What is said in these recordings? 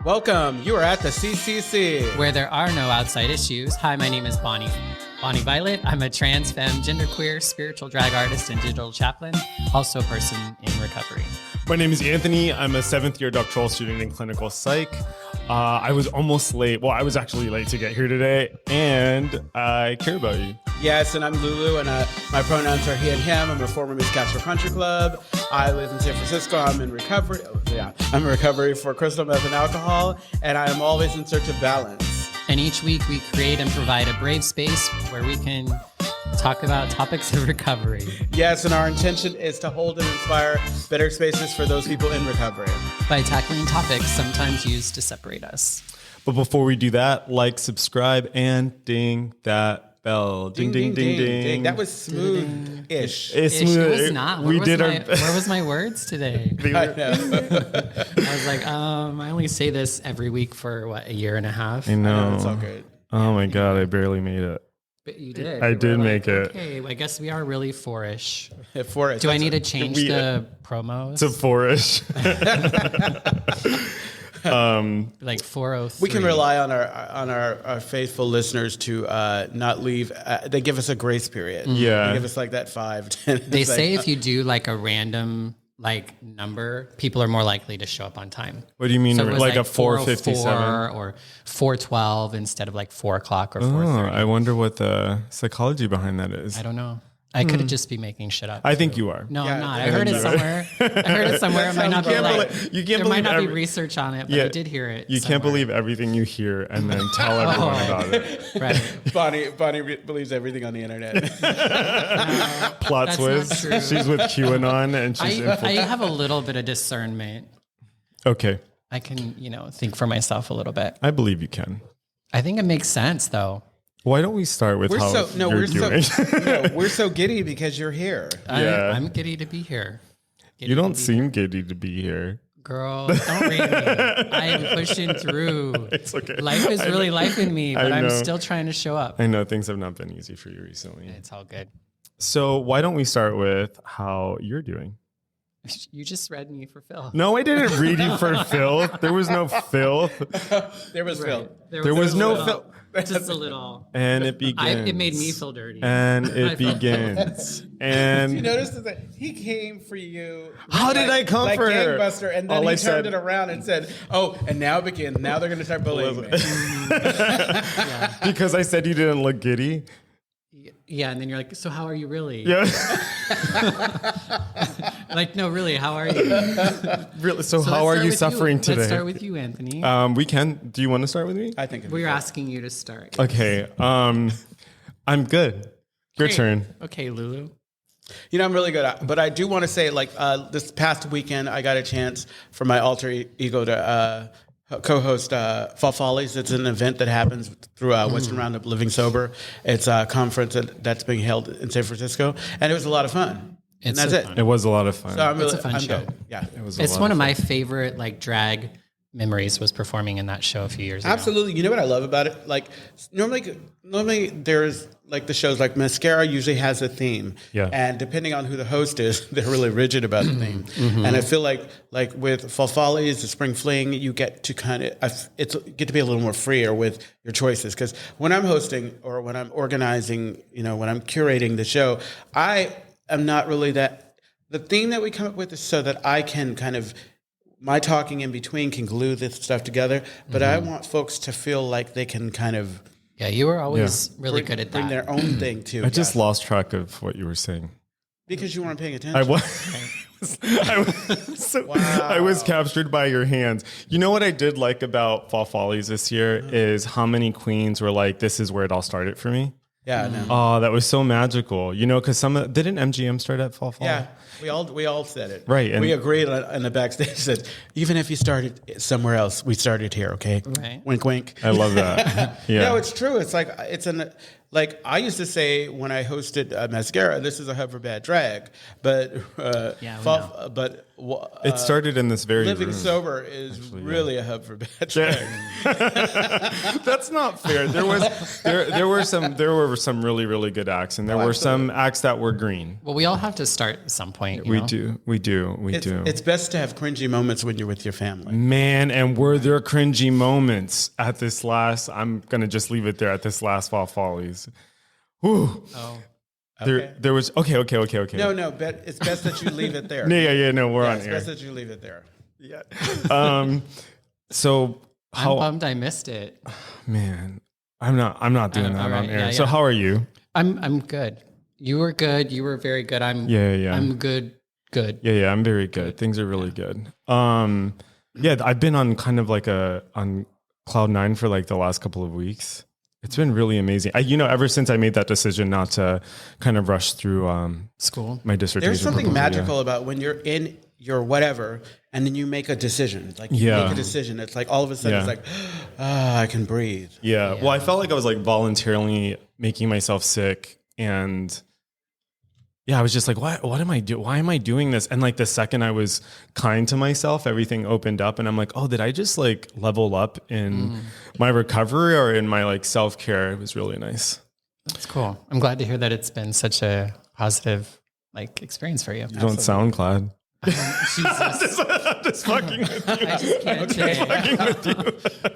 Welcome. You are at the CCC. Where there are no outside issues. Hi, my name is Bonnie Violet. I'm a trans, femme, genderqueer, spiritual drag artist, and digital chaplain, also a person in recovery. My name is Anthony. I'm a 7th year doctoral student in clinical psych. I was almost late. Well, I was actually late to get here today, and I care about you. Yes, and I'm Lulu, and my pronouns are he and him. I'm a former Miss Castro Country Club. I live in San Francisco. I'm in recovery. I'm in recovery for crystal meth and alcohol, and I am always in search of balance. And each week we create and provide a brave space where we can talk about topics of recovery. Yes, and our intention is to hold and inspire better spaces for those people in recovery. By tackling topics sometimes used to separate us. But before we do that, like, subscribe, and ding that bell. Ding, ding, ding, ding. That was smooth-ish. It's smooth. It was not. Where was my words today? I know. I was like, I only say this every week for, a year and a half? I know. It's all good. Oh my God, I barely made it. But you did. I did make it. Okay, I guess we are really four-ish. For Do I need to change the promos? To four-ish. Like 403. We can rely on our faithful listeners to not leave. They give us a grace period. Yeah. They give us like that 5, 10. They say if you do like a random number, people are more likely to show up on time. What do you mean? So it was like a 4:57 or 4:12 instead of like 4 o'clock or 4:30. Oh, I wonder what the psychology behind that is. I don't know. I could just be making shit up. I think you are. No, Yeah, I'm not. I I heard it somewhere. It might not be there might not be research on it, but I did hear it. You can't believe everything you hear and then tell everyone about it. Right. Bonnie believes everything on the internet. Plot That's twist. not true. She's with QAnon and she's I have a little bit of discernment. Okay. I can, think for myself a little bit. I believe you can. I think it makes sense though. Why don't we start with you're doing? We're so giddy because you're here. Yeah. I'm giddy to be here. You don't seem giddy to be here. Girl, don't read me. I am pushing through. It's okay. Life is really life in me, but I'm still trying to show up. I know things have not been easy for you recently. It's all good. So why don't we start with how you're doing? You just read me for Phil. No, I didn't read you for filth. There was no filth. There was Phil. There was no filth. Just a little. And it begins. It made me feel dirty. And it begins. And You noticed that he came for you. How did I come for her? Gangbuster, and then All he I turned said- it around and said, "Oh, and now it begins. Now they're going to start bullying me." because I said you didn't look giddy. Yeah, and then you're like, so how are you really? Yeah. Like, no, really, how are you? Really? So So how let's are you start with suffering today? Let's start with you, Anthony. We can. Do you want to start with me? I think We're asking you to start. Okay. I'm good. Your turn. Okay, Lulu. I'm really good. But I do want to say, this past weekend, I got a chance for my alter ego to co-host Fall Follies. It's an event that happens through Western Roundup Living Sober. It's a conference that's being held in San Francisco, and it was a lot of fun. And that's it. It was a lot of fun. So I'm It's a fun I'm show. good. Yeah, It was. It's one of my favorite drag memories was performing in that show a few years ago. absolutely. You know what I love about it? Normally there's the shows like Mascara usually has a theme. Yeah. And depending on who the host is, they're really rigid about the theme. And I feel like with Fall Follies, the Spring Fling, you get to get to be a little more freer with your choices. Because when I'm hosting or when I'm organizing, when I'm curating the show, I am not really that. The theme that we come up with is so that I can my talking in between can glue this stuff together, but I want folks to feel like they can Yeah, you were always really good at bring that. their own thing too. I just lost track of what you were saying. because you weren't paying attention. I was captured by your hands. You know what I did like about Fall Follies this year is how many queens were like, "This is where it all started for me." Yeah, no. Oh, that was so magical. Because didn't MGM start at Fall Follies? Yeah, we all said it. Right, And we agreed on the backstage that even if you started somewhere else, we started here. Okay. Right. Wink, wink. I love that. Yeah. No, it's true. It's like I used to say when I hosted Mascara, this is a hub for bad drag, but it started in this very living room. sober is really a hub for bad drag. That's not fair. There were some really good acts, and there were some acts that were green. Well, we all have to start at some point. We do. It's best to have cringy moments when you're with your family. Man, and were there cringy moments at this last? I'm gonna just leave it there at this last Fall Follies. Whew. Oh. Okay. There was okay. No, but it's best that you leave it there. No, we're on It's air. best that you leave it there. Yeah. So I'm bummed I missed it. Man, I'm not doing that on air. Yeah, So how are you? I'm good. You were good. You were very good. I'm good. Yeah, I'm very good. Things are really good. I've been on kind of like on cloud nine for like the last couple of weeks. It's been really amazing. Ever since I made that decision not to kind of rush through school, my dissertation. There's something magical about when you're in your whatever, and then you make a decision. Like you make a decision. It's like all of a sudden it's like, I can breathe. Yeah. Well, I felt like I was like voluntarily making myself sick, and I was just like, what am I doing? Why am I doing this? And like the second I was kind to myself, everything opened up, and I'm like, oh, did I just like level up in my recovery or in my like self-care? It was really nice. That's cool. I'm glad to hear that it's been such a positive like experience for you. You don't sound glad. Jesus. I'm just fucking with you. I just can't today. Fucking with you.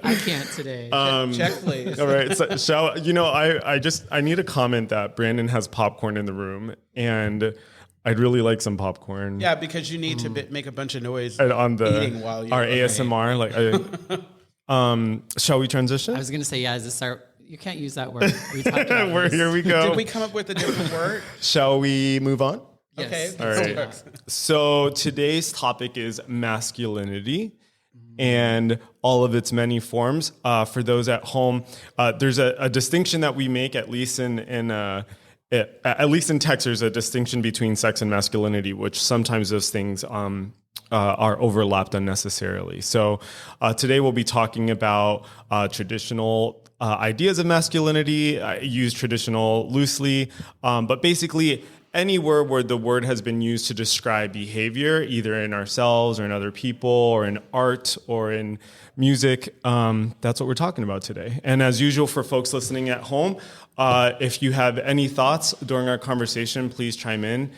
I can't today. Check, please. All right. So I need to comment that Brandon has popcorn in the room, and I'd really like some popcorn. Yeah, because you need to make a bunch of noise And on eating while you're our ASMR. Shall we transition? I was going to say, is this our... You can't use that word. We talked about Here we go. Did we come up with a different word? Shall we move on? Yes. Okay. All right. So today's topic is masculinity and all of its many forms. For those at home, there's a distinction that we make, at least in text, there's a distinction between sex and masculinity, which sometimes those things are overlapped unnecessarily. So today we'll be talking about traditional ideas of masculinity. I use traditional loosely, but basically anywhere where the word has been used to describe behavior, either in ourselves or in other people or in art or in music, that's what we're talking about today. And as usual for folks listening at home, if you have any thoughts during our conversation, please chime in.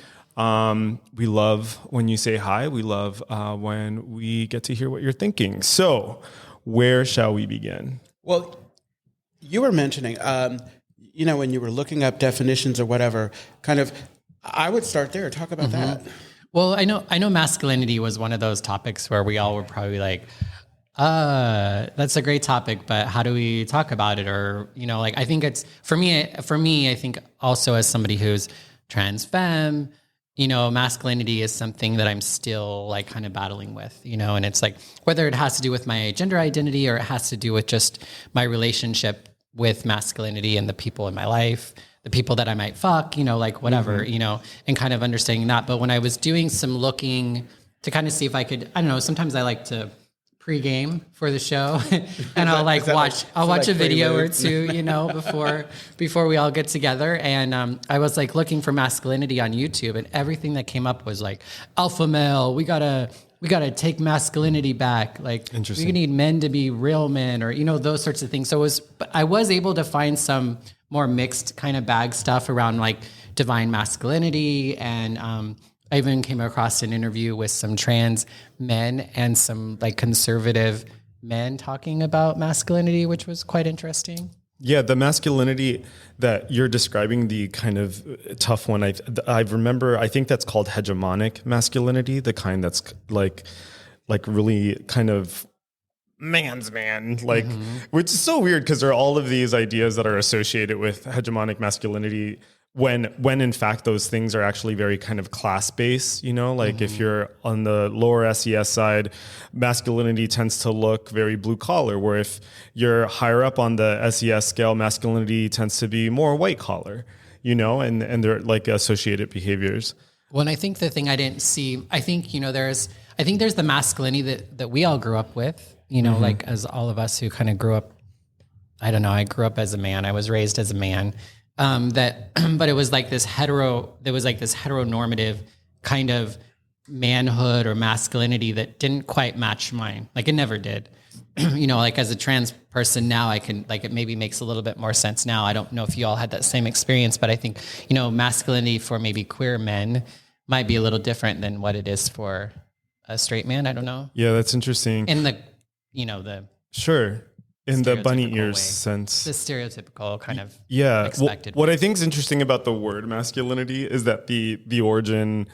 We love when you say hi. We love when we get to hear what you're thinking. So where shall we begin? Well, you were mentioning, when you were looking up definitions or whatever, kind of, I would start there. Talk about that. Well, I know masculinity was one of those topics where we all were probably like, that's a great topic, but how do we talk about it? Or, I think it's, for me, I think also as somebody who's trans femme, masculinity is something that I'm still like kind of battling with, and it's like, whether it has to do with my gender identity or it has to do with just my relationship with masculinity and the people in my life, the people that I might fuck, whatever, and kind of understanding that. But when I was doing some looking to kind of see if I could, I don't know, sometimes I like to pre-game for the show and I'll watch a video or two, before we all get together. And I was like looking for masculinity on YouTube, and everything that came up was like alpha male. We gotta take masculinity back. Like we need men to be real men, or, those sorts of things. So I was able to find some more mixed kind of bag stuff around like divine masculinity. And I even came across an interview with some trans men and some like conservative men talking about masculinity, which was quite interesting. Yeah, the masculinity that you're describing, the kind of tough one, I remember, I think that's called hegemonic masculinity, the kind that's like really kind of man's man, which is so weird because there are all of these ideas that are associated with hegemonic masculinity when in fact those things are actually very kind of class-based, if you're on the lower SES side, masculinity tends to look very blue collar, where if you're higher up on the SES scale, masculinity tends to be more white collar, and they're like associated behaviors. Well, and I think the thing I didn't see, I think there's the masculinity that we all grew up with, like as all of us who kind of grew up, I don't know, I grew up as a man, I was raised as a man. but it was like this heteronormative kind of manhood or masculinity that didn't quite match mine. Like it never did. Like as a trans person now, I can, like, it maybe makes a little bit more sense now. I don't know if you all had that same experience, but I think, masculinity for maybe queer men might be a little different than what it is for a straight man. I don't know. Yeah, that's interesting. In the sure. In the bunny stereotypical ears way. sense. The stereotypical kind of expected. What I think is interesting about the word masculinity is that the origin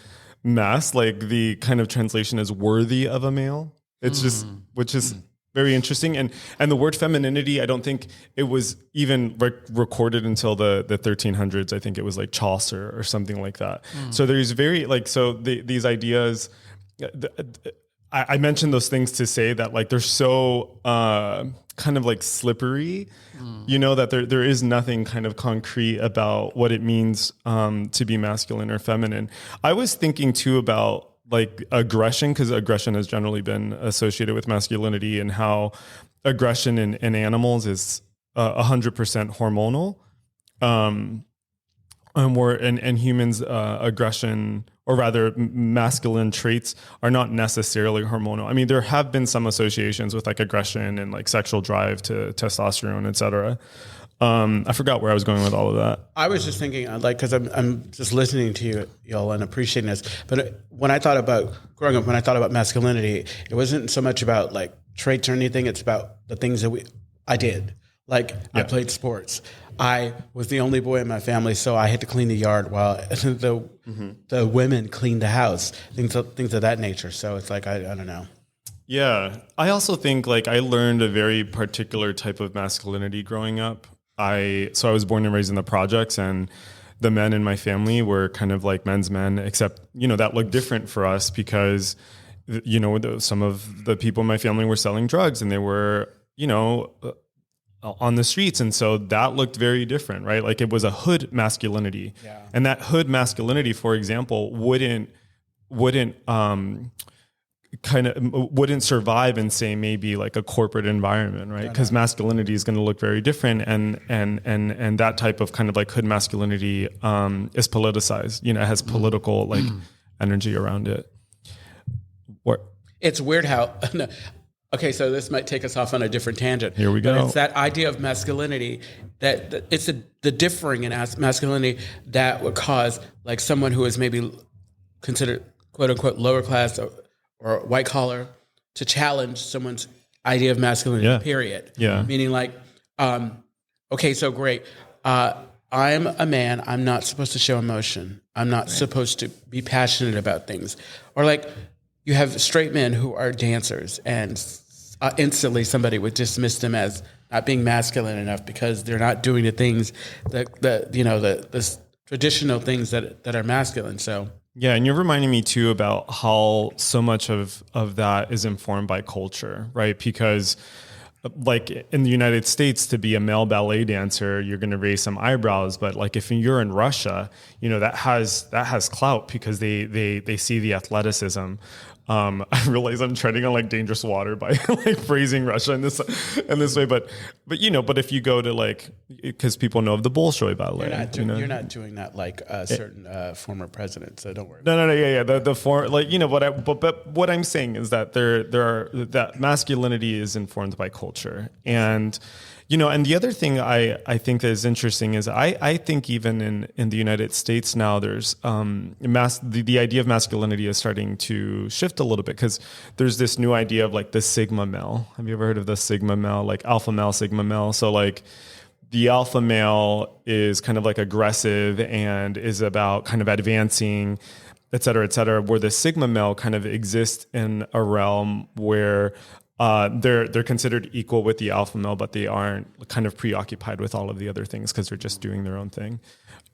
mas, like the kind of translation is worthy of a male. It's just, which is very interesting. And the word femininity, I don't think it was even recorded until the 1300s. I think it was like Chaucer or something like that. So there's very these ideas, I mentioned those things to say that like they're so kind of like slippery, that there is nothing kind of concrete about what it means to be masculine or feminine. I was thinking too about like aggression, because aggression has generally been associated with masculinity, and how aggression in animals is 100% hormonal. And humans, aggression, or rather masculine traits, are not necessarily hormonal. I mean, there have been some associations with like aggression and like sexual drive to testosterone, et cetera. I forgot where I was going with all of that. I was just thinking, like, because I'm just listening to y'all and appreciating this. But when I thought about growing up, when I thought about masculinity, it wasn't so much about like traits or anything. It's about the things that I did. Like I played sports. I was the only boy in my family, so I had to clean the yard while the women cleaned the house. Things of that nature. So it's like I don't know. Yeah, I also think like I learned a very particular type of masculinity growing up. I was born and raised in the projects, and the men in my family were kind of like men's men, except, that looked different for us because, some of the people in my family were selling drugs, and they were, on the streets. And so that looked very different, right? Like it was a hood masculinity. Yeah. And that hood masculinity, for example, wouldn't survive in, say, maybe like a corporate environment, right? Because masculinity is going to look very different, and that type of kind of like hood masculinity is politicized. It has political like energy around it. It's weird how. Okay, so this might take us off on a different tangent. Here we go. But it's that idea of masculinity that it's the differing in masculinity that would cause like someone who is maybe considered quote unquote lower class or white collar to challenge someone's idea of masculinity, period. Yeah. Meaning like, okay, so great. I'm a man. I'm not supposed to show emotion. I'm not supposed to be passionate about things. Or like you have straight men who are dancers, and instantly somebody would dismiss them as not being masculine enough because they're not doing the things the traditional things that are masculine. So. Yeah, and you're reminding me too about how so much of that is informed by culture, right? Because like in the United States, to be a male ballet dancer, you're going to raise some eyebrows. But like if you're in Russia, that has clout because they see the athleticism. I realize I'm treading on like dangerous water by like phrasing Russia in this way, but if you go to like, because people know of the Bolshoi ballet, you're not doing that like a certain former president, so don't worry. No, yeah. The form, like but what I'm saying is that that masculinity is informed by culture, and and the other thing I think that is interesting is I think even in the United States now there's the idea of masculinity is starting to shift a little bit, because there's this new idea of like the Sigma male. Have you ever heard of the Sigma male, like alpha male, Sigma male? So like the alpha male is kind of like aggressive and is about kind of advancing, et cetera, where the Sigma male kind of exists in a realm where they're considered equal with the alpha male, but they aren't kind of preoccupied with all of the other things because they're just doing their own thing.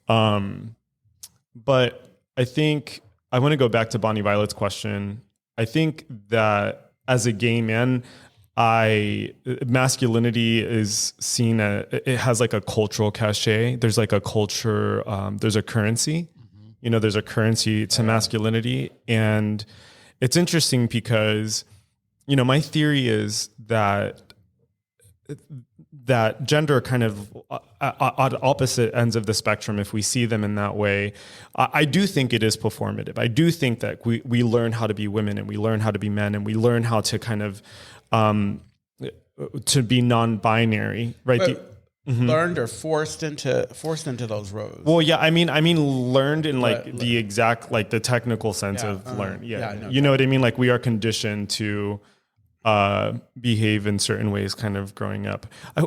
But I think I want to go back to Bonnie Violet's question. I think that as a gay man, masculinity is seen as, it has like a cultural cachet. There's like a culture, there's a currency, there's a currency to masculinity. And it's interesting because, my theory is that that gender kind of at opposite ends of the spectrum, if we see them in that way, I do think it is performative. I do think that we learn how to be women and we learn how to be men and we learn how to kind of to be non-binary, right? Learned or forced into those roles. Well, yeah, I mean, learned in like the exact, like the technical sense of learn. Yeah, you know what I mean? Like we are conditioned to behave in certain ways, kind of growing up.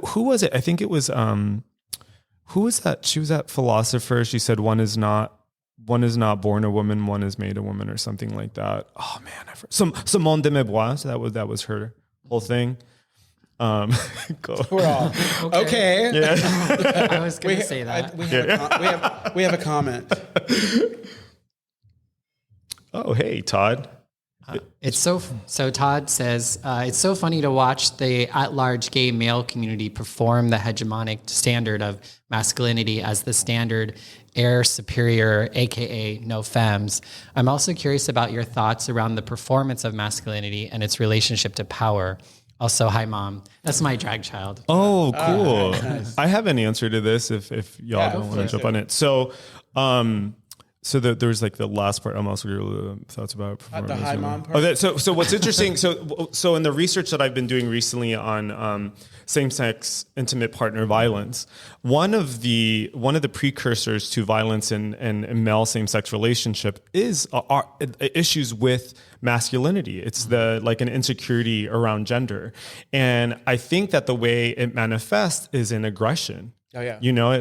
Who was it? I think it was who was that? She was that philosopher. She said one is not born a woman, one is made a woman, or something like that. Oh man, Simone de Beauvoir. So that was her whole thing. We're all okay. Yeah. I was going to say that. We have a comment. Oh, hey, Todd. It's so Todd says, it's so funny to watch the at-large gay male community perform the hegemonic standard of masculinity as the standard heir superior, aka no femmes. I'm also curious about your thoughts around the performance of masculinity and its relationship to power. Also, hi, Mom. That's my drag child. Oh, cool. Nice. I have an answer to this if y'all don't want to jump on it. So, there's like the last part. I'm also curious thoughts about the hi, Mom part. So what's interesting? So in the research that I've been doing recently on same-sex intimate partner violence, one of the precursors to violence in male same-sex relationship are issues with masculinity. It's like an insecurity around gender, and I think that the way it manifests is in aggression. Oh yeah, you know,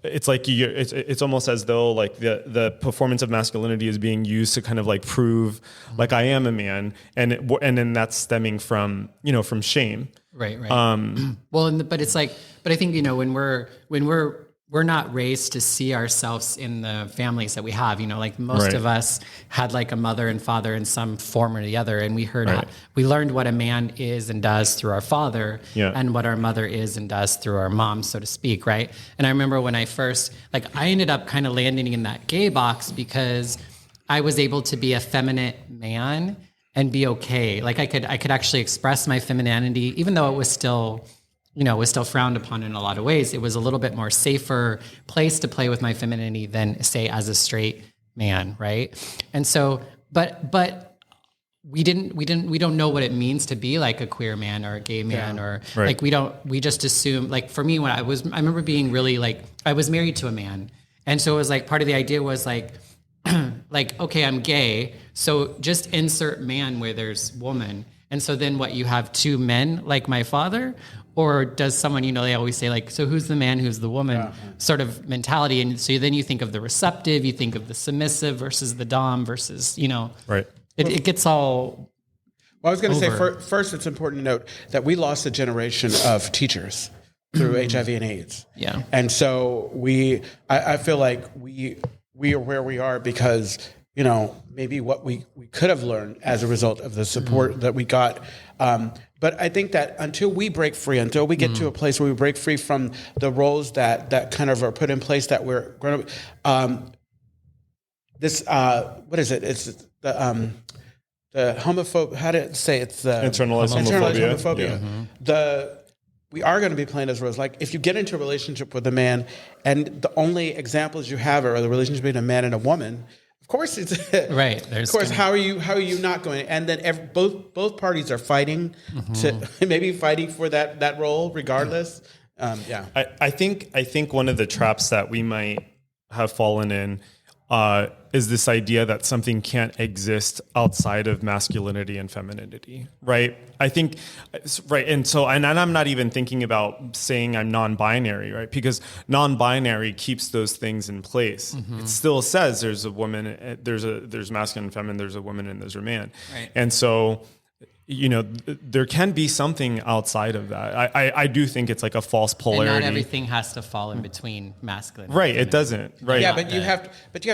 it's almost as though like the performance of masculinity is being used to kind of like prove like I am a man, and then that's stemming from shame. Right. But I think when we're not raised to see ourselves in the families that we have, like most of us had like a mother and father in some form or the other. And we we learned what a man is and does through our father and what our mother is and does through our mom, so to speak. Right. And I remember when I first, I ended up kind of landing in that gay box because I was able to be a feminine man and be okay. Like I could actually express my femininity, even though it was still frowned upon in a lot of ways. It was a little bit more safer place to play with my femininity than, say, as a straight man, right? And so, but we don't know what it means to be like a queer man or a gay man or like we just assume, like for me, I remember being really like, I was married to a man. And so it was like, part of the idea was like, okay, I'm gay. So just insert man where there's woman. And so then what, you have two men like my father? Or does someone, they always say like, so who's the man, who's the woman sort of mentality. And so then you think of the receptive, you think of the submissive versus the dom versus, Right. It gets all. Well, I was going to say, first, it's important to note that we lost a generation of teachers through HIV and AIDS. Yeah. And so I feel like we are where we are because, maybe what we could have learned as a result of the support that we got. But I think that until we break free, until we get to a place where we break free from the roles that kind of are put in place that we're going to, what is it? It's the homophobe. How did it say? It's the internalized homophobia. Yeah. We are going to be playing those roles. Like if you get into a relationship with a man, and the only examples you have are the relationship between a man and a woman. Of course, it's right. Of course, how are you not going? And then both parties are fighting maybe fighting for that role, regardless. I think one of the traps that we might have fallen in is this idea that something can't exist outside of masculinity and femininity, right? I think, right, and I'm not even thinking about saying I'm non-binary, right? Because non-binary keeps those things in place. It still says there's a woman, there's masculine and feminine, there's a woman and there's a man, right. And so. There can be something outside of that. I do think it's like a false polarity. And not everything has to fall in between masculine. Right. It doesn't. Right. Yeah, but you have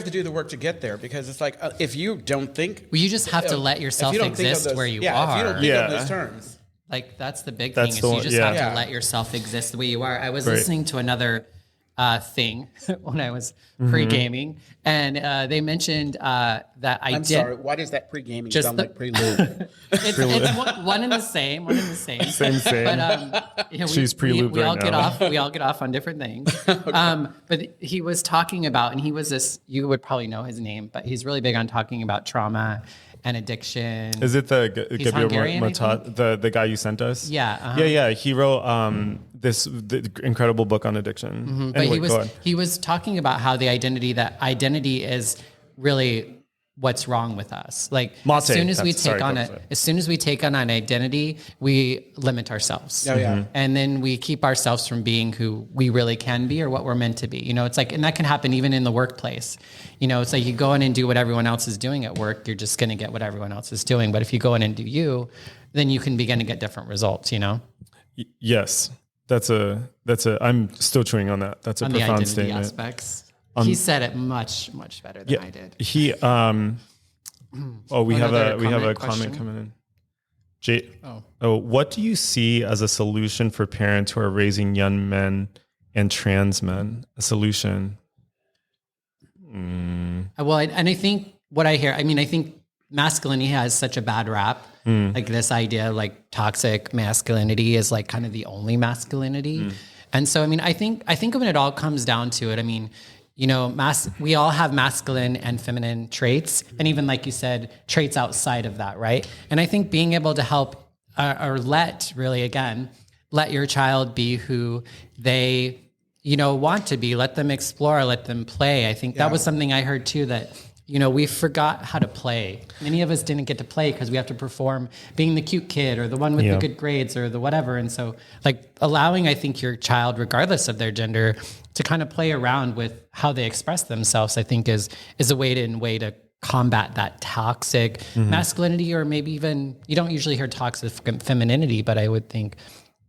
to do the work to get there because it's like if you don't think. Well, you just have to let yourself exist where you are. If you don't think of those terms. Like that's the big thing is you just have to let yourself exist the way you are. I was listening to another thing when I was pre-gaming, and they mentioned that I'm did. sorry. Why does that pre-gaming sound like prelude? It's one and the same. One and the same. Same. But She's pre-lubed we all right get now. off. We all get off on different things. But he was talking about, and he was this. You would probably know his name, but he's really big on talking about trauma and addiction. Is it the Gabriel Hungarian, I Matat, the guy you sent us? Yeah. Yeah. He wrote the incredible book on addiction. But Anyway, he was talking about how that identity is really what's wrong with us. Like Mate, as soon as we sorry, take on go it, for it. as soon as we take on an identity, we limit ourselves. Oh, yeah. And then we keep ourselves from being who we really can be or what we're meant to be. You know, it's like, and that can happen even in the workplace. You know, it's like you go in and do what everyone else is doing at work, you're just going to get what everyone else is doing. But if you go in and do you, then you can begin to get different results, you know? Yes. That's I'm still chewing on that. That's a On the profound identity statement. aspects. He said it much, much better than I did. He we have Another a question? comment coming in. Jay, what do you see as a solution for parents who are raising young men and trans men? A solution. Well, and I think what I hear, I mean, I think masculinity has such a bad rap. Like this idea, like toxic masculinity is like kind of the only masculinity. And so, I mean, I think when it all comes down to it, I mean, you know, we all have masculine and feminine traits, and even like you said, traits outside of that, right? And I think being able to help or let your child be who they, you know, want to be. Let them explore, let them play. I think that was something I heard too, that, you know, we forgot how to play. Many of us didn't get to play because we have to perform being the cute kid or the one with the good grades or the whatever. And so like allowing, I think, your child, regardless of their gender, to kind of play around with how they express themselves, I think is a way to combat that toxic masculinity, or maybe even, you don't usually hear toxic femininity, but I would think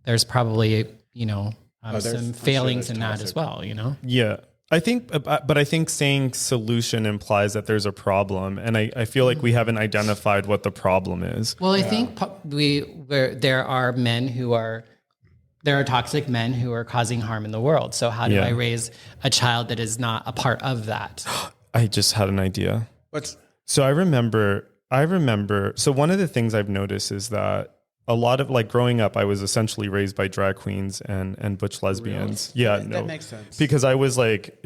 there's probably, you know, some failings in that as well, you know? Yeah. I think saying solution implies that there's a problem, and I feel like we haven't identified what the problem is. Well, I think there are toxic men who are causing harm in the world. So how do I raise a child that is not a part of that? I just had an idea. So I remember, so one of the things I've noticed is that a lot of, like, growing up, I was essentially raised by drag queens and butch lesbians. Really? Yeah, that makes sense. Because I was like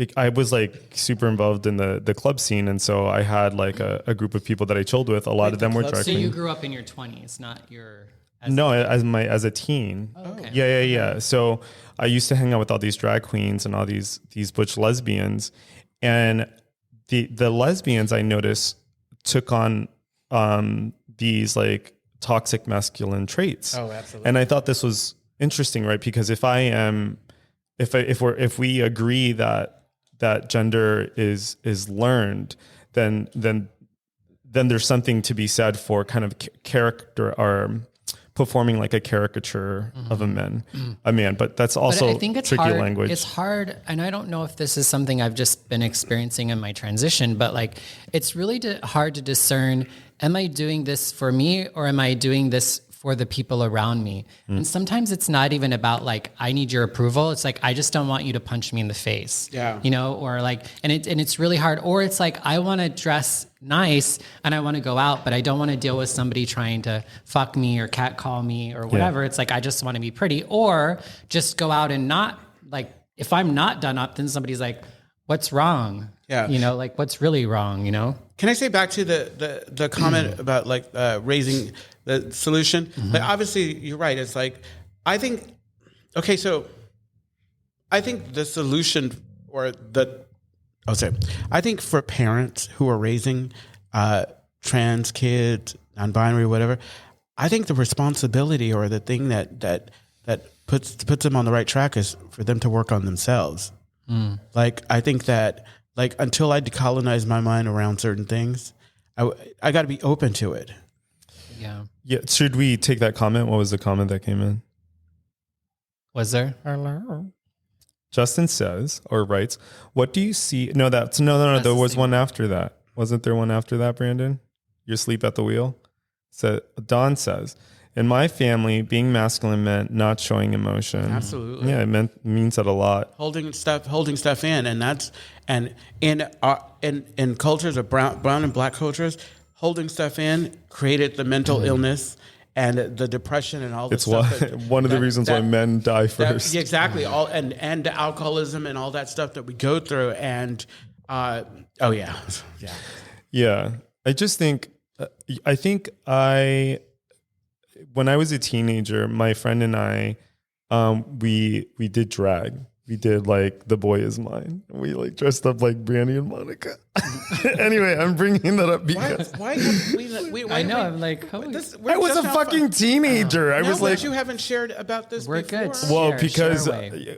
super involved in the club scene. And so I had like a group of people that I chilled with. A lot of them were drag queens. So you grew up in your 20s, not your... as a teen. Oh, okay. Yeah. So I used to hang out with all these drag queens and all these butch lesbians, and the lesbians, I noticed, took on these like toxic masculine traits. Oh, absolutely. And I thought this was interesting, right? Because if we agree that gender is learned, then there's something to be said for kind of character or performing like a caricature of a man. But that's also I think it's tricky hard. language. It's hard, and I don't know if this is something I've just been experiencing in my transition, but like it's really hard to discern, am I doing this for me or am I doing this for the people around me? And sometimes it's not even about like, I need your approval. It's like, I just don't want you to punch me in the face. Yeah. You know, or like, and it's really hard. Or it's like, I want to dress nice and I want to go out, but I don't want to deal with somebody trying to fuck me or catcall me or whatever. It's like, I just want to be pretty, or just go out and not, like, if I'm not done up, then somebody's like, what's wrong? Yeah. You know, like what's really wrong, you know? Can I say back to the comment about like raising the solution? Like, obviously, you're right. It's like, I think the solution, I think for parents who are raising trans kids, non-binary, whatever, I think the responsibility or the thing that puts them on the right track is for them to work on themselves. Like, I think that, like, until I decolonize my mind around certain things, I got to be open to it. Yeah. Yeah. Should we take that comment? What was the comment that came in? Was there? Justin says, or writes, what do you see? No, there was one after that. Wasn't there one after that, Brandon? Your sleep at the wheel? So Don says, in my family, being masculine meant not showing emotion. Absolutely. Yeah, means that a lot. Holding stuff in, and in cultures of brown and black cultures, holding stuff in created the mental illness and the depression and all this stuff. It's one of the reasons why men die first. Exactly. All and the alcoholism and all that stuff that we go through. And Yeah. I just think, when I was a teenager, my friend and I, we did drag. We did like The Boy Is Mine. We like dressed up like Brandy and Monica. Anyway, I'm bringing that up because I know. I'm like, I was a fucking teenager. I was like, you haven't shared about this. We're before? good.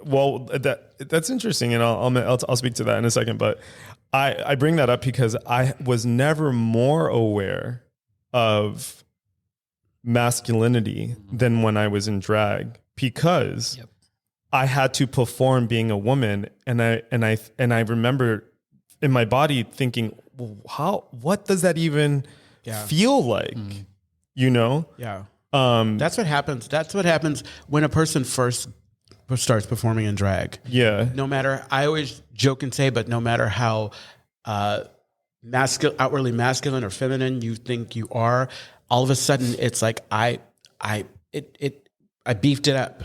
well, Share that's interesting, and I'll speak to that in a second. But I bring that up because I was never more aware of masculinity than when I was in drag, because I had to perform being a woman, and I remember in my body thinking, well, what does that even feel like? You know? Yeah. That's what happens. That's what happens when a person first starts performing in drag. Yeah. No matter, I always joke and say, but no matter how outwardly masculine or feminine you think you are, all of a sudden it's like I beefed it up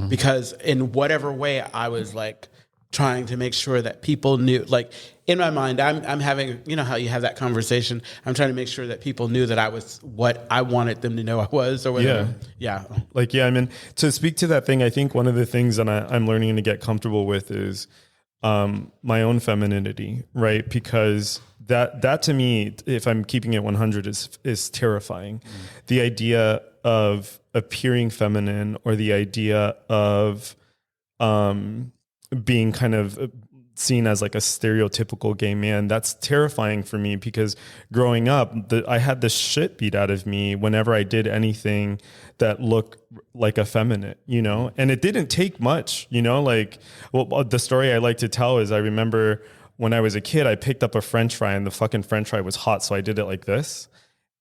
because in whatever way I was like trying to make sure that people knew, like in my mind, I'm having, you know how you have that conversation. I'm trying to make sure that people knew that I was what I wanted them to know I was or whatever. Yeah. I mean, to speak to that thing, I think one of the things that I'm learning to get comfortable with is my own femininity, right? Because that to me, if I'm keeping it 100, is terrifying. The idea of appearing feminine, or the idea of being kind of seen as like a stereotypical gay man, that's terrifying for me, because growing up, I had the shit beat out of me whenever I did anything that looked like effeminate, you know? And it didn't take much, you know? Like, well, the story I like to tell is I remember when I was a kid, I picked up a French fry and the fucking French fry was hot, so I did it like this.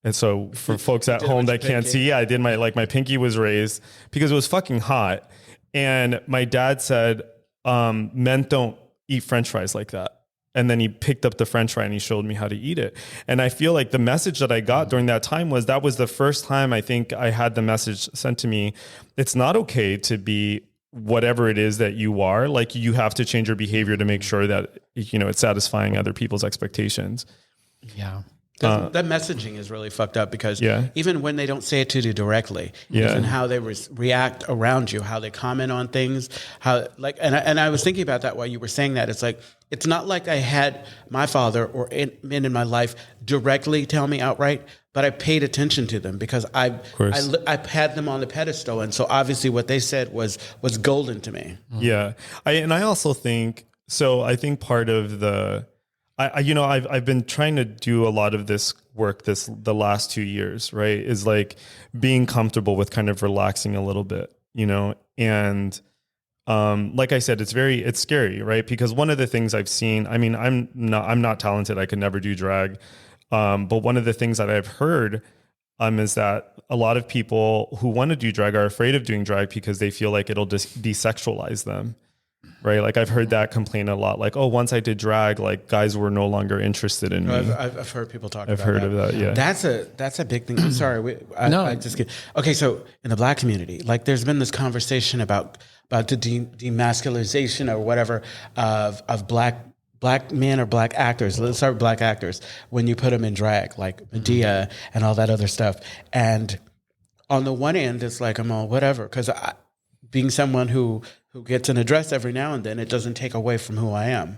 And so for folks at home that can't see, I did my pinky was raised because it was fucking hot. And my dad said, men don't eat French fries like that. And then he picked up the French fry and he showed me how to eat it. And I feel like the message that I got during that time was the first time I think I had the message sent to me. It's not okay to be whatever it is that you are. Like, you have to change your behavior to make sure that, you know, it's satisfying other people's expectations. Yeah. That messaging is really fucked up, because even when they don't say it to you directly, even how they react around you, how they comment on things, and I was thinking about that while you were saying that. It's like, it's not like I had my father or men in my life directly tell me outright, but I paid attention to them because I had them on the pedestal, and so obviously what they said was golden to me. Yeah, I also think so. I think part of I've been trying to do a lot of this work the last 2 years, right? Is like being comfortable with kind of relaxing a little bit, you know? And like I said, it's scary, right? Because one of the things I've seen, I mean, I'm not talented. I could never do drag. But one of the things that I've heard is that a lot of people who want to do drag are afraid of doing drag because they feel like it'll just desexualize them. Right. Like, I've heard that complaint a lot. Like, oh, once I did drag, like, guys were no longer interested in me. I've heard people talk about that. I've heard of that. Yeah. That's a big thing. I'm sorry. I just get, okay. So in the black community, like, there's been this conversation about the demasculization or whatever of black men or black actors. Let's start with black actors. When you put them in drag, like Medea and all that other stuff. And on the one end, it's like, I'm all whatever. Cause being someone who gets an address every now and then, it doesn't take away from who I am.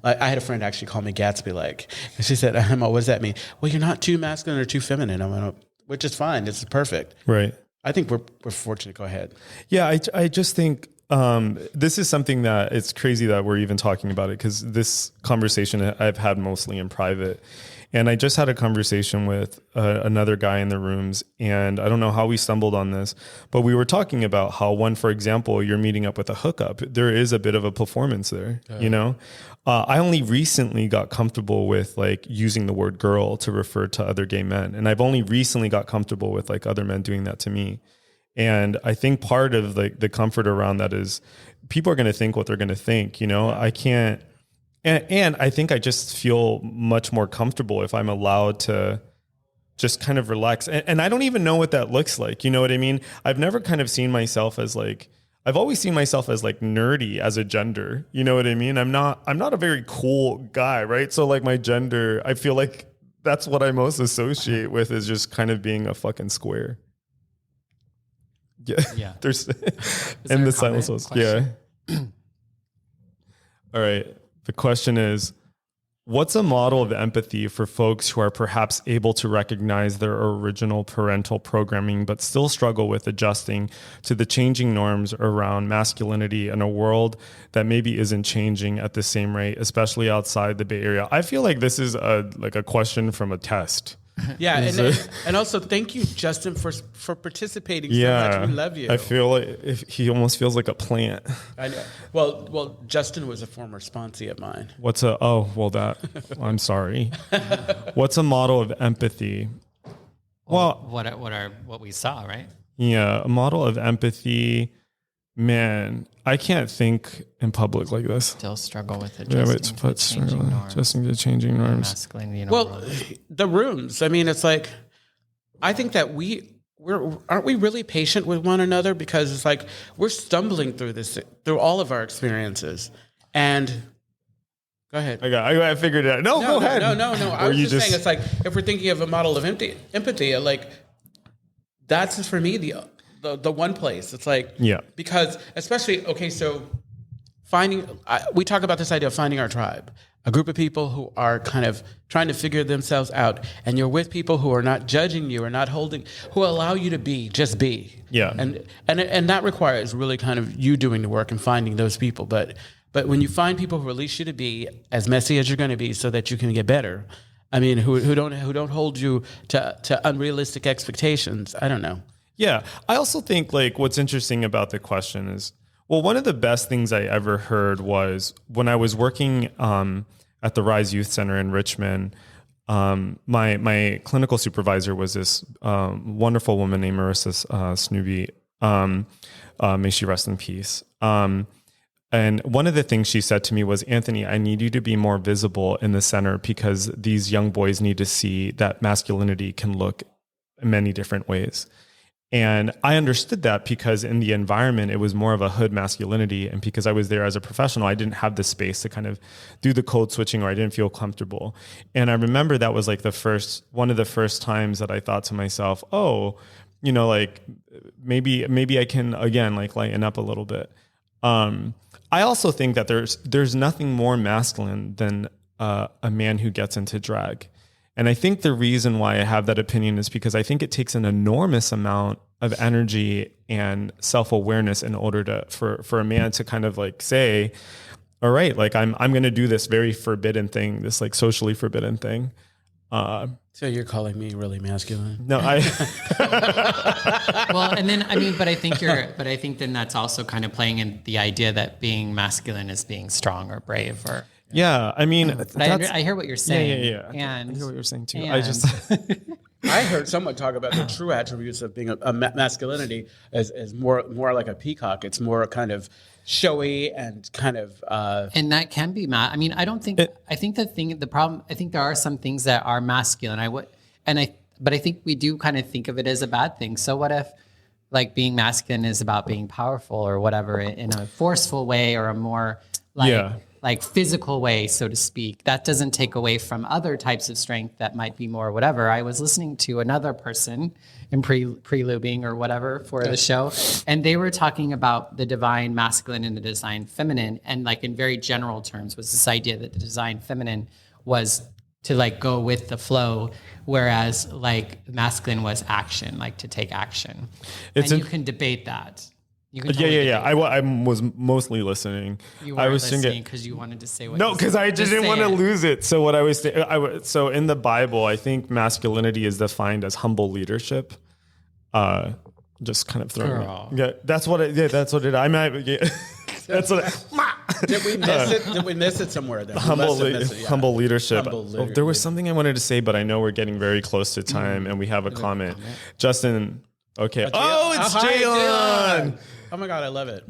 Like, I had a friend actually call me Gatsby, like, and she said, what does that mean? Well, you're not too masculine or too feminine. I went, which is fine. It's perfect. Right. I think we're fortunate. Go ahead. Yeah. I just think this is something that it's crazy that we're even talking about it, because this conversation I've had mostly in private. And I just had a conversation with another guy in the rooms, and I don't know how we stumbled on this, but we were talking about how when, for example, you're meeting up with a hookup, there is a bit of a performance there, you know? I only recently got comfortable with like using the word girl to refer to other gay men. And I've only recently got comfortable with like other men doing that to me. And I think part of like the comfort around that is people are going to think what they're going to think, you know, I can't, and I think I just feel much more comfortable if I'm allowed to just kind of relax. And I don't even know what that looks like. You know what I mean? I've never kind of seen myself as like, I've always seen myself as like nerdy as a gender. You know what I mean? I'm not a very cool guy, right? So like my gender, I feel like that's what I most associate with is just kind of being a fucking square. Yeah. There's and the silence was, yeah. All right. The question is, what's a model of empathy for folks who are perhaps able to recognize their original parental programming, but still struggle with adjusting to the changing norms around masculinity in a world that maybe isn't changing at the same rate, especially outside the Bay Area? I feel like this is a question from a test. Yeah, and also thank you, Justin, for participating so much. We love you. I feel like he almost feels like a plant. I know. Well, Justin was a former sponsee of mine. I'm sorry. What's a model of empathy? Well, what we saw, right? Yeah, a model of empathy. Man, I can't think in public like this. Still struggle with adjusting to changing norms. Masculinity in well, the rooms. I mean, it's like, I think that aren't we really patient with one another, because it's like we're stumbling through all of our experiences. And go ahead. I figured it out. No, go ahead. No. I was just saying, it's like if we're thinking of a model of empathy, like that's for me the one place. It's like, because especially, okay, so we talk about this idea of finding our tribe, a group of people who are kind of trying to figure themselves out, and you're with people who are not judging you or not who allow you to just be. Yeah. And that requires really kind of you doing the work and finding those people. But when you find people who release you to be as messy as you're going to be so that you can get better, I mean, who don't hold you to unrealistic expectations, I don't know. Yeah. I also think like what's interesting about the question is, well, one of the best things I ever heard was when I was working at the Rise Youth Center in Richmond. My clinical supervisor was this wonderful woman named Marissa Snooby. May she rest in peace. And one of the things she said to me was, Anthony, I need you to be more visible in the center because these young boys need to see that masculinity can look in many different ways. And I understood that because in the environment, it was more of a hood masculinity. And because I was there as a professional, I didn't have the space to kind of do the code switching, or I didn't feel comfortable. And I remember that was like one of the first times that I thought to myself, oh, you know, like maybe I can, again, like lighten up a little bit. I also think that there's nothing more masculine than a man who gets into drag. And I think the reason why I have that opinion is because I think it takes an enormous amount of energy and self-awareness in order for a man to kind of like say, all right, like I'm going to do this very forbidden thing, this like socially forbidden thing. So you're calling me really masculine? No, well, and then, I mean, but I think then that's also kind of playing in the idea that being masculine is being strong or brave or. Yeah, I mean, but I hear what you're saying. Yeah. And I hear what you're saying too. I heard someone talk about the true attributes of being a masculinity as more like a peacock. It's more kind of showy and kind of. And that can be I mean, I don't think. I think the problem. I think there are some things that are masculine. But I think we do kind of think of it as a bad thing. So what if, like, being masculine is about being powerful or whatever in a forceful way or a more like physical way, so to speak? That doesn't take away from other types of strength that might be more whatever. I was listening to another person in pre-lubing or whatever for the show, and they were talking about the divine masculine and the divine feminine, and like in very general terms was this idea that the divine feminine was to like go with the flow, whereas like masculine was action, like to take action. You can debate that. You can totally Yeah. I was mostly listening. You were listening because you wanted to say what. No, because I didn't want to lose it. So what I was so in the Bible, I think masculinity is defined as humble leadership. Just kind of throwing it. Yeah, that's what it. I might. Yeah, that's what. Did we miss it? Did we miss it somewhere? There? Humble leadership. Humble leadership. There was something I wanted to say, but I know we're getting very close to time, and we have a comment. Justin. Okay. Oh, it's Jaylon. Oh my God, I love it.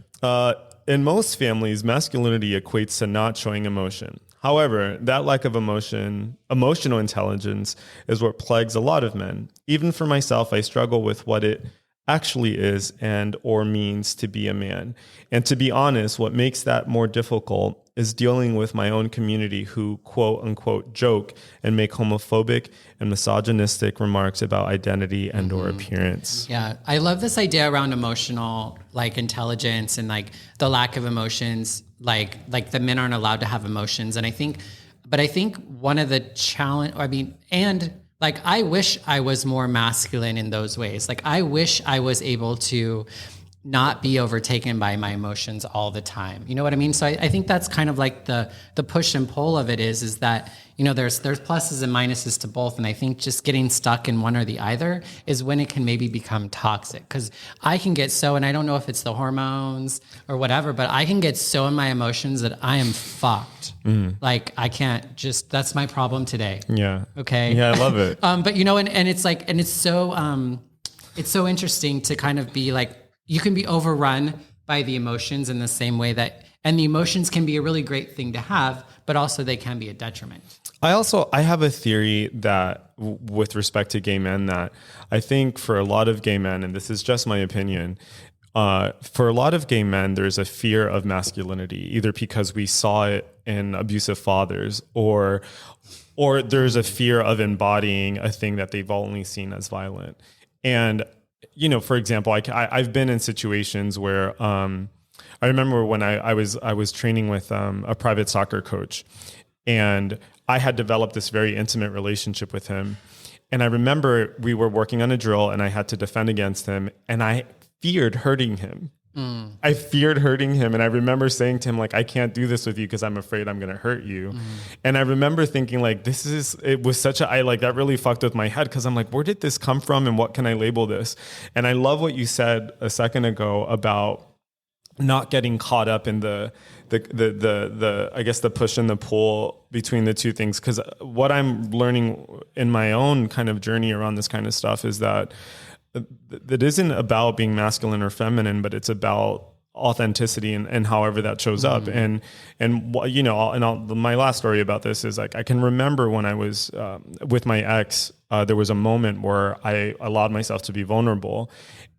In most families, masculinity equates to not showing emotion. However, that lack of emotional intelligence is what plagues a lot of men. Even for myself, I struggle with what it actually is and or means to be a man. And to be honest, what makes that more difficult is dealing with my own community who quote unquote joke and make homophobic and misogynistic remarks about identity and or appearance. Yeah, I love this idea around emotional intelligence and the lack of emotions, like the men aren't allowed to have emotions. And I think one of the I wish I was more masculine in those ways. I wish I was able to not be overtaken by my emotions all the time. You know what I mean? So I think that's kind of like the push and pull of it is that, there's pluses and minuses to both. And I think just getting stuck in one or the other is when it can maybe become toxic. Because I can get so, and I don't know if it's the hormones or whatever, but I can get so in my emotions that I am fucked. I can't that's my problem today. Yeah. Okay. Yeah, I love it. But and it's so interesting to kind of be you can be overrun by the emotions in the same way and the emotions can be a really great thing to have, but also they can be a detriment. I have a theory that with respect to gay men that I think for a lot of gay men, and this is just my opinion, for a lot of gay men, there's a fear of masculinity, either because we saw it in abusive fathers or there's a fear of embodying a thing that they've only seen as violent. And, for example, I've been in situations where I remember when I was training with a private soccer coach, and I had developed this very intimate relationship with him. And I remember we were working on a drill and I had to defend against him, and I feared hurting him. I feared hurting him. And I remember saying to him, I can't do this with you because I'm afraid I'm going to hurt you. And I remember thinking it was such that really fucked with my head. Cause I'm where did this come from? And what can I label this? And I love what you said a second ago about not getting caught up in the I guess the push and the pull between the two things. Cause what I'm learning in my own kind of journey around this kind of stuff is that it isn't about being masculine or feminine, but it's about authenticity and however that shows up. And my last story about this is I can remember when I was with my ex, there was a moment where I allowed myself to be vulnerable.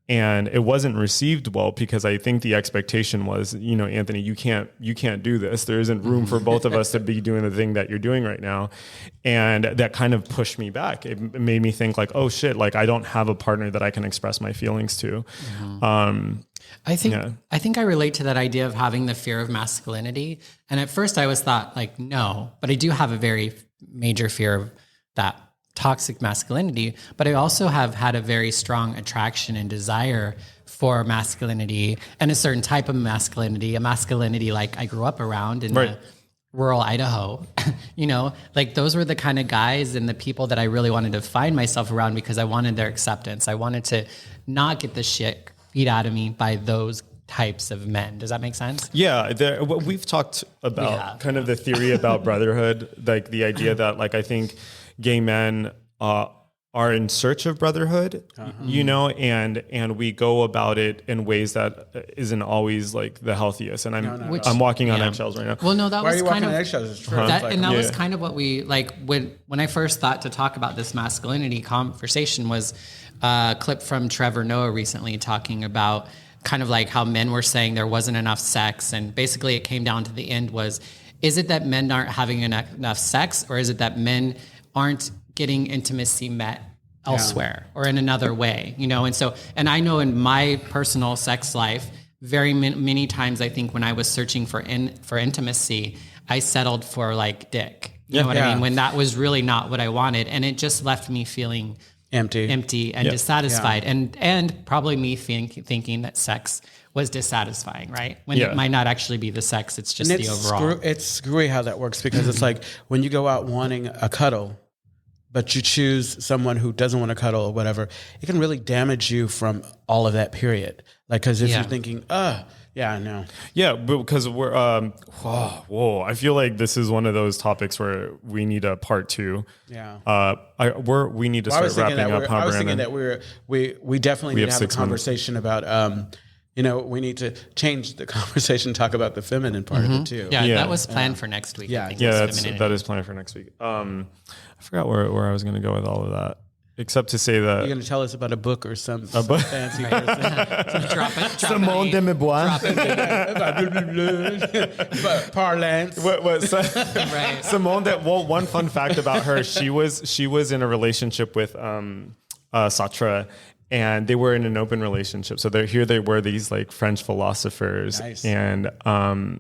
And it wasn't received well because I think the expectation was, Anthony, you can't do this. There isn't room for both of us to be doing the thing that you're doing right now. And that kind of pushed me back. It made me think oh shit, I don't have a partner that I can express my feelings to. I think I relate to that idea of having the fear of masculinity. And at first I was thought no, but I do have a very major fear of that toxic masculinity, but I also have had a very strong attraction and desire for masculinity and a certain type of masculinity, a masculinity I grew up around in rural Idaho. Those were the kind of guys and the people that I really wanted to find myself around because I wanted their acceptance. I wanted to not get the shit beat out of me by those types of men. Does that make sense? Yeah. We've talked about kind of the theory about brotherhood, the idea that I think gay men are in search of brotherhood, and we go about it in ways that isn't always the healthiest. And I'm walking on eggshells right now. Well, no, that Why was are you kind walking of on eggshells? It's true. That was kind of what we when I first thought to talk about this masculinity conversation was a clip from Trevor Noah recently talking about kind of how men were saying there wasn't enough sex, and basically it came down to the end was, is it that men aren't having enough sex, or is it that men aren't getting intimacy met elsewhere or in another way, and I know in my personal sex life, very many times, I think when I was searching for intimacy, I settled for dick, you know what I mean? When that was really not what I wanted. And it just left me feeling empty and dissatisfied. And probably me thinking that sex was dissatisfying, right? When Yeah. it might not actually be the sex, it's just And the overall. it's screwy how that works because it's like when you go out wanting a cuddle, but you choose someone who doesn't want to cuddle or whatever, it can really damage you from all of that period. Like, because if Yeah. you're thinking, yeah, I know. Yeah, because we're whoa. I feel like this is one of those topics where we need a part 2. Yeah. We need to Well, start wrapping up. I was thinking that we definitely need have to have a 6 minutes. conversation about, we need to change the conversation, talk about the feminine part of it too. Yeah, Yeah. that was planned for next week. Yeah. I think, Yeah, was femininity. that is planned for next week. I forgot where I was going to go with all of that, except to say that You're going to tell us about a book or some book? fancy person. Drop it. Simone de Beauvoir. Parlance. Right. Simone, one fun fact about her, she was in a relationship with Sartre, and they were in an open relationship. So they were these like French philosophers, Nice. and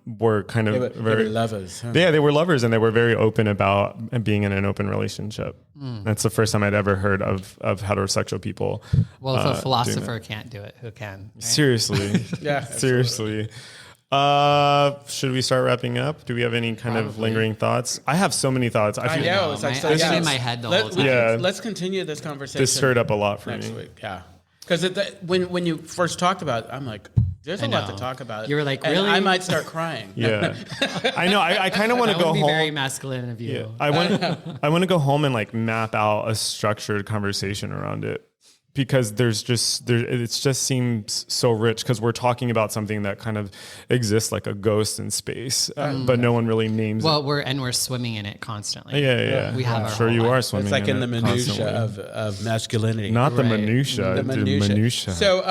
were kind of They were lovers. Huh? Yeah, they were lovers, and they were very open about being in an open relationship. That's the first time I'd ever heard of heterosexual people. Well, if a doing that. philosopher can't do it, who can? Right? Seriously, Yeah, seriously. Should we start wrapping up? Do we have any kind of lingering thoughts? I have so many thoughts. I know. It's like, I've been in my head the whole time. Yeah. Let's continue this conversation. This stirred up a lot for next me. week. Yeah. Because when you first talked about it, I'm like, there's a lot to know. talk about. You were like, And really? I might start crying. Yeah, I know. I kind of want to That go would be home. very masculine of you. I want to go home and like map out a structured conversation around it, because it just seems so rich, because we're talking about something that kind of exists like a ghost in space, but no one really names Well, we're swimming in it constantly. it. Yeah. We have I'm our sure whole you life. are swimming. It's like in the it minutia constantly. of masculinity. Not the Right. minutia. the The minutia. minutia. So,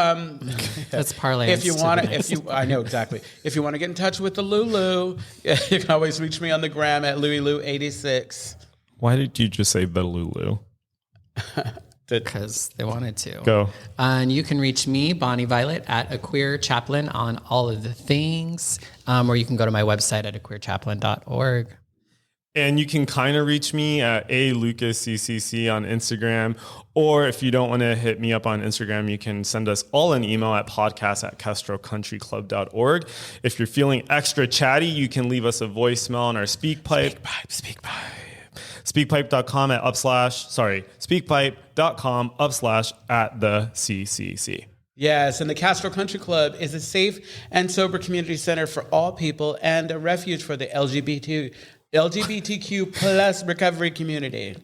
Let's parlay. if you want to, I know exactly. If you want to get in touch with the Lulu, you can always reach me on the gram at LouisLou86. Why did you just say the Lulu? because they wanted to. Go. And you can reach me, Bonnie Violet, at A Queer Chaplain on all of the things, or you can go to my website at aqueerchaplain.org. And you can kind of reach me at @LucasCCC on Instagram. Or if you don't want to hit me up on Instagram, you can send us all an email at podcast@CastroCountryClub.org. If you're feeling extra chatty, you can leave us a voicemail on our SpeakPipe. SpeakPipe.com @speakpipe.com/@the-CCC. Yes, and the Castro Country Club is a safe and sober community center for all people and a refuge for the LGBTQ plus recovery community.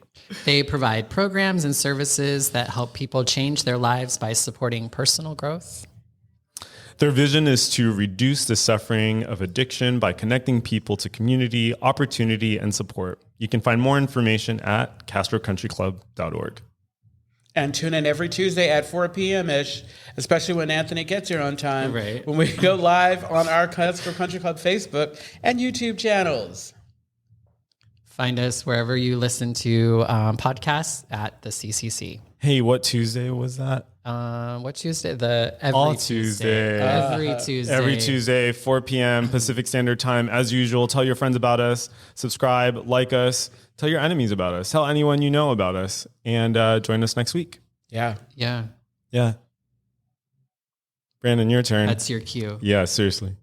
They provide programs and services that help people change their lives by supporting personal growth. Their vision is to reduce the suffering of addiction by connecting people to community, opportunity, and support. You can find more information at CastroCountryClub.org. And tune in every Tuesday at 4 p.m.-ish, especially when Anthony gets here on time, Right. when we go live on our Castro Country Club Facebook and YouTube channels. Find us wherever you listen to podcasts at the CCC. Hey, what Tuesday was that? What Tuesday? All Tuesday. Every Tuesday. Every Tuesday, 4 p.m. Pacific Standard Time. As usual, tell your friends about us, subscribe, like us, tell your enemies about us, tell anyone you know about us, and join us next week. Yeah. Yeah, Yeah. Brandon, your turn. that's your cue. Yeah, seriously.